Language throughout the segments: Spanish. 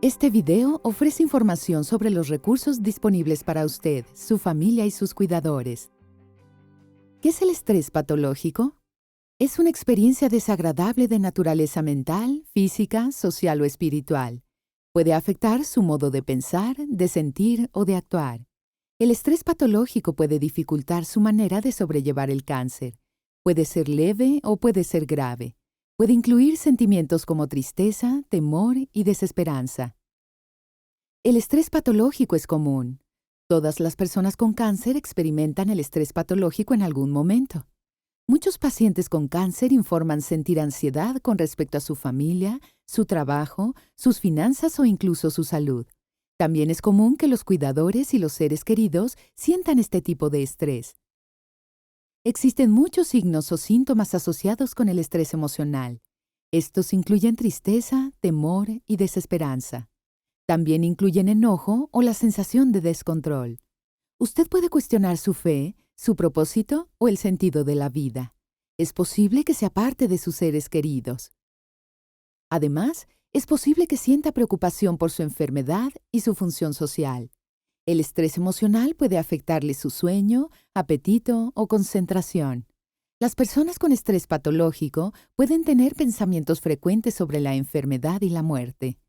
Este video ofrece información sobre los recursos disponibles para usted, su familia y sus cuidadores. ¿Qué es el estrés patológico? Es una experiencia desagradable de naturaleza mental, física, social o espiritual. Puede afectar su modo de pensar, de sentir o de actuar. El estrés patológico puede dificultar su manera de sobrellevar el cáncer. Puede ser leve o puede ser grave. Puede incluir sentimientos como tristeza, temor y desesperanza. El estrés patológico es común. Todas las personas con cáncer experimentan el estrés patológico en algún momento. Muchos pacientes con cáncer informan sentir ansiedad con respecto a su familia, su trabajo, sus finanzas o incluso su salud. También es común que los cuidadores y los seres queridos sientan este tipo de estrés. Existen muchos signos o síntomas asociados con el estrés emocional. Estos incluyen tristeza, temor y desesperanza. También incluyen enojo o la sensación de descontrol. Usted puede cuestionar su fe, su propósito o el sentido de la vida. Es posible que se aparte de sus seres queridos. Además, es posible que sienta preocupación por su enfermedad y su función social. El estrés emocional puede afectarle su sueño, apetito o concentración. Las personas con estrés patológico pueden tener pensamientos frecuentes sobre la enfermedad y la muerte.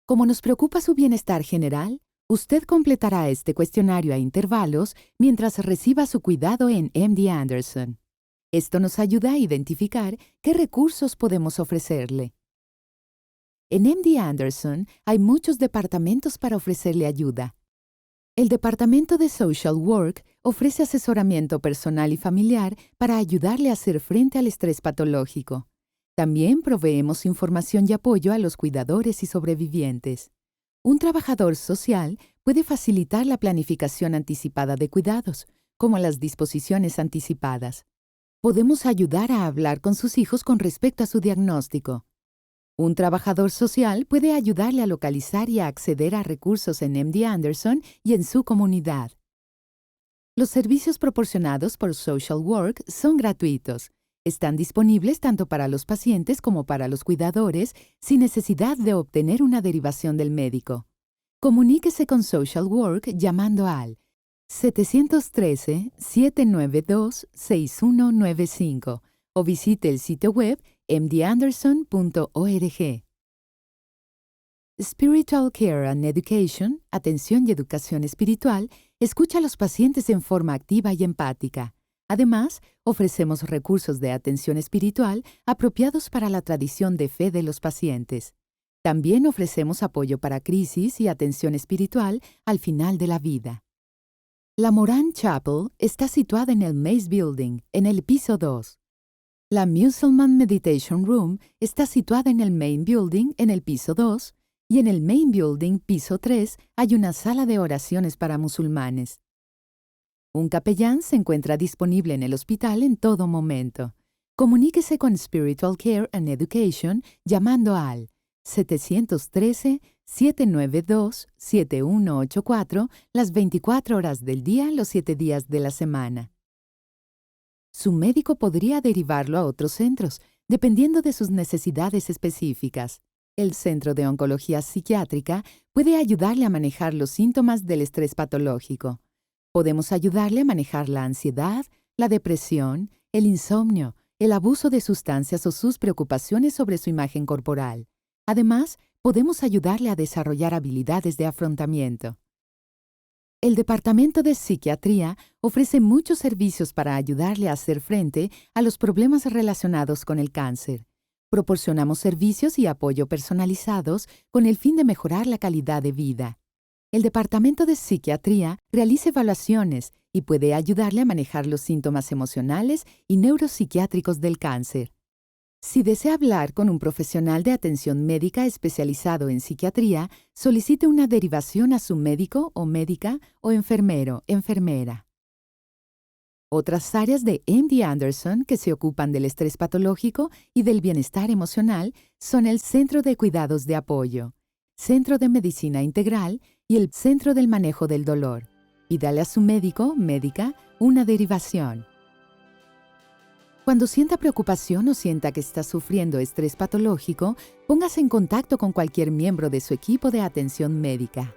Como nos preocupa su bienestar general, usted completará este cuestionario a intervalos mientras reciba su cuidado en MD Anderson. Esto nos ayuda a identificar qué recursos podemos ofrecerle. En MD Anderson hay muchos departamentos para ofrecerle ayuda. El Departamento de Social Work ofrece asesoramiento personal y familiar para ayudarle a hacer frente al estrés patológico. También proveemos información y apoyo a los cuidadores y sobrevivientes. Un trabajador social puede facilitar la planificación anticipada de cuidados, como las disposiciones anticipadas. Podemos ayudar a hablar con sus hijos con respecto a su diagnóstico. Un trabajador social puede ayudarle a localizar y a acceder a recursos en MD Anderson y en su comunidad. Los servicios proporcionados por Social Work son gratuitos. Están disponibles tanto para los pacientes como para los cuidadores sin necesidad de obtener una derivación del médico. Comuníquese con Social Work llamando al 713-792-6195 o visite el sitio web mdanderson.org. Spiritual Care and Education, atención y educación espiritual, escucha a los pacientes en forma activa y empática. Además, ofrecemos recursos de atención espiritual apropiados para la tradición de fe de los pacientes. También ofrecemos apoyo para crisis y atención espiritual al final de la vida. La Moran Chapel está situada en el Mace Building, en el piso 2. La Musulman Meditation Room está situada en el Main Building, en el piso 2, y en el Main Building, piso 3, hay una sala de oraciones para musulmanes. Un capellán se encuentra disponible en el hospital en todo momento. Comuníquese con Spiritual Care and Education llamando al 713-792-7184 las 24 horas del día, los 7 días de la semana. Su médico podría derivarlo a otros centros, dependiendo de sus necesidades específicas. El Centro de Oncología Psiquiátrica puede ayudarle a manejar los síntomas del estrés patológico. Podemos ayudarle a manejar la ansiedad, la depresión, el insomnio, el abuso de sustancias o sus preocupaciones sobre su imagen corporal. Además, podemos ayudarle a desarrollar habilidades de afrontamiento. El Departamento de Psiquiatría ofrece muchos servicios para ayudarle a hacer frente a los problemas relacionados con el cáncer. Proporcionamos servicios y apoyo personalizados con el fin de mejorar la calidad de vida. El Departamento de Psiquiatría realiza evaluaciones y puede ayudarle a manejar los síntomas emocionales y neuropsiquiátricos del cáncer. Si desea hablar con un profesional de atención médica especializado en psiquiatría, solicite una derivación a su médico o médica o enfermero, enfermera. Otras áreas de MD Anderson que se ocupan del estrés patológico y del bienestar emocional son el Centro de Cuidados de Apoyo, Centro de Medicina Integral y el Centro del Manejo del Dolor. Pídale a su médico, médica, una derivación. Cuando sienta preocupación o sienta que está sufriendo estrés patológico, póngase en contacto con cualquier miembro de su equipo de atención médica.